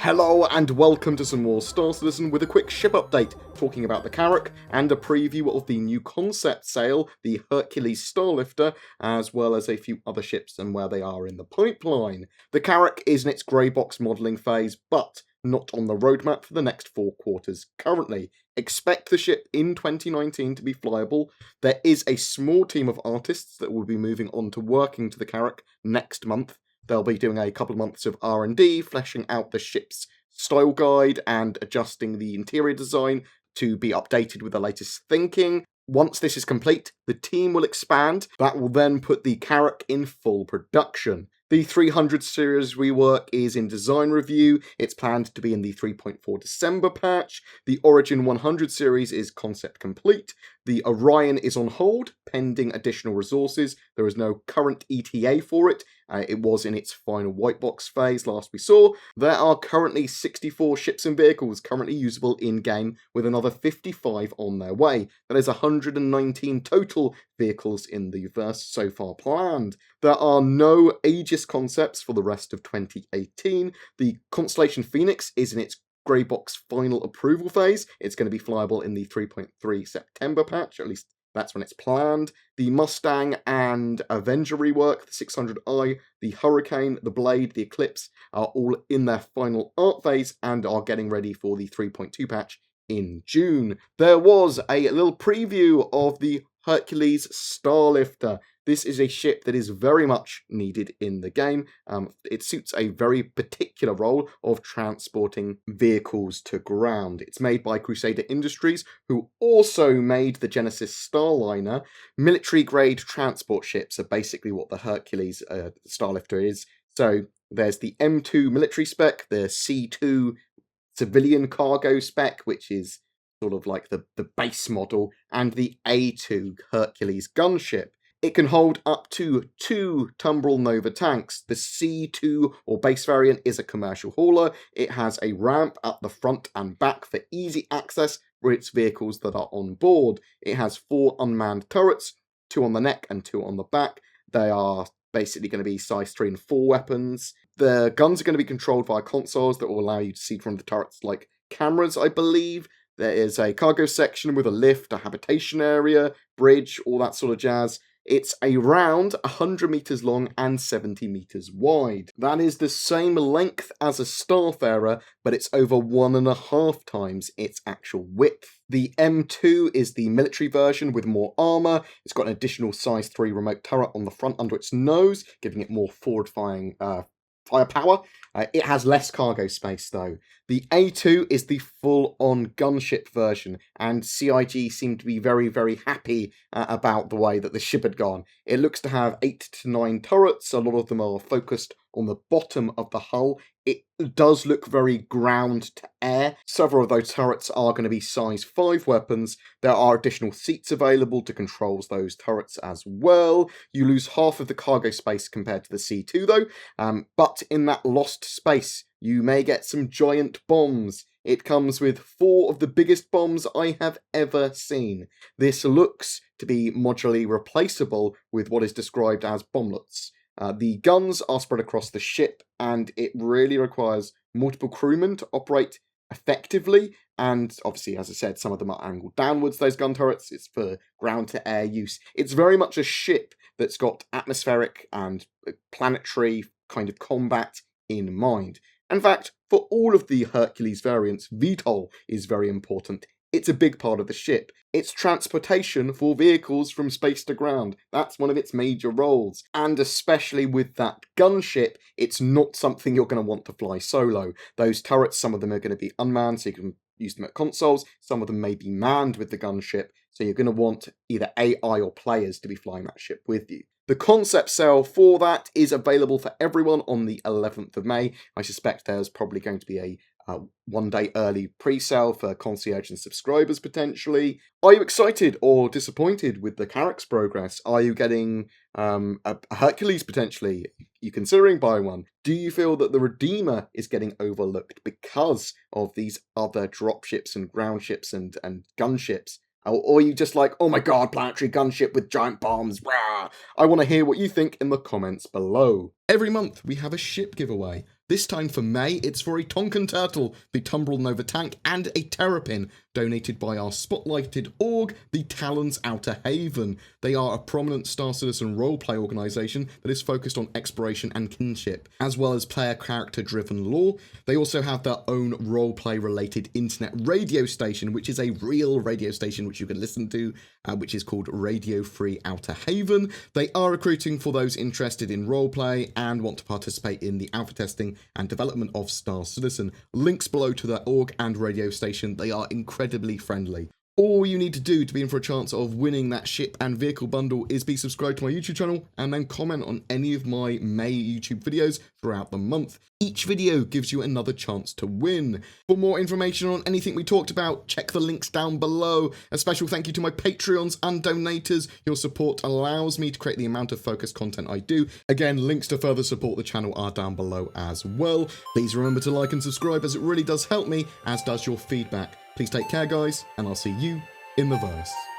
Hello and welcome to some more Star Citizen with a quick ship update, talking about the Carrack and a preview of the new concept sail, the Hercules Starlifter, as well as a few other ships and where they are in the pipeline. The Carrack is in its grey box modelling phase, but not on the roadmap for the next 4 quarters currently. Expect the ship in 2019 to be flyable. There is a small team of artists that will be moving on to working to the Carrack next month. They'll be doing a couple of months of R&D, fleshing out the ship's style guide and adjusting the interior design to be updated with the latest thinking. Once this is complete, the team will expand. That will then put the Carrack in full production. The 300 series rework is in design review. It's planned to be in the 3.4 December patch. The Origin 100 series is concept complete. The Orion is on hold, pending additional resources. There is no current ETA for it. It was in its final white box phase last we saw. There are currently 64 ships and vehicles currently usable in-game, with another 55 on their way. That is 119 total vehicles in the verse so far planned. There are no Aegis concepts for the rest of 2018. The Constellation Phoenix is in its grey box final approval phase. It's going to be flyable in the 3.3 September patch, at least that's when it's planned. The Mustang and Avenger rework, the 600i, the Hurricane, the Blade, the Eclipse are all in their final art phase and are getting ready for the 3.2 patch in June. There was a little preview of the Hercules Starlifter. This is a ship that is very much needed in the game. It suits a very particular role of transporting vehicles to ground. It's made by Crusader Industries, who also made the Genesis Starliner. Military-grade transport ships are basically what the Hercules Starlifter is. So there's the M2 military spec, the C2 civilian cargo spec, which is sort of like the base model, and the A2 Hercules gunship. It can hold up to 2 Tumbrel Nova tanks. The C2 or base variant is a commercial hauler. It has a ramp at the front and back for easy access for its vehicles that are on board. It has 4 unmanned turrets, 2 on the neck and 2 on the back. They are basically going to be size 3 and 4 weapons. The guns are going to be controlled via consoles that will allow you to see from the turrets like cameras, I believe. There is a cargo section with a lift, a habitation area, bridge, all that sort of jazz. It's around 100 meters long and 70 meters wide. That is the same length as a Starfarer, but it's over 1.5 times its actual width. The M2 is the military version with more armor. It's got an additional size 3 remote turret on the front under its nose, giving it more forward-firing firepower. It has less cargo space though. The A2 is the full-on gunship version, and CIG seemed to be very, very happy about the way that the ship had gone. It looks to have 8 to 9 turrets. A lot of them are focused on the bottom of the hull. It does look very ground to air. Several of those turrets are going to be size 5 weapons. There are additional seats available to control those turrets as well. You lose half of the cargo space compared to the C2 though, but in that lost space you may get some giant bombs. It comes with 4 of the biggest bombs I have ever seen. This looks to be modularly replaceable with what is described as bomblets. The guns are spread across the ship, and it really requires multiple crewmen to operate effectively. And obviously, as I said, some of them are angled downwards, those gun turrets. It's for ground-to-air use. It's very much a ship that's got atmospheric and planetary kind of combat in mind. In fact, for all of the Hercules variants, VTOL is very important. It's a big part of the ship. It's transportation for vehicles from space to ground. That's one of its major roles. And especially with that gunship, it's not something you're going to want to fly solo. Those turrets, some of them are going to be unmanned, so you can use them at consoles. Some of them may be manned with the gunship, so you're going to want either AI or players to be flying that ship with you. The concept sale for that is available for everyone on the 11th of May. I suspect there's probably going to be a 1-day early pre-sale for concierge and subscribers potentially. Are you excited or disappointed with the Carrack's progress? Are you getting a Hercules potentially? Are you considering buying one? Do you feel that the Redeemer is getting overlooked because of these other dropships and ground ships and gunships? Or are you just like, oh my god, planetary gunship with giant bombs, rah! I want to hear what you think in the comments below. Every month we have a ship giveaway. This time for May, it's for a Tonkin Turtle, the Tumbrel Nova tank, and a Terrapin, donated by our spotlighted org, the Talons Outer Haven. They are a prominent Star Citizen roleplay organisation that is focused on exploration and kinship, as well as player character-driven lore. They also have their own roleplay-related internet radio station, which is a real radio station which you can listen to, which is called Radio Free Outer Haven. They are recruiting for those interested in roleplay and want to participate in the alpha testing and development of Star Citizen. Links below to their org and radio station. They are incredibly friendly. All you need to do to be in for a chance of winning that ship and vehicle bundle is be subscribed to my YouTube channel and then comment on any of my May YouTube videos throughout the month. Each video gives you another chance to win. For more information on anything we talked about, check the links down below. A special thank you to my Patreons and donators. Your support allows me to create the amount of focused content I do. Again, links to further support the channel are down below as well. Please remember to like and subscribe, as it really does help me, as does your feedback. Please take care, guys, and I'll see you in the verse.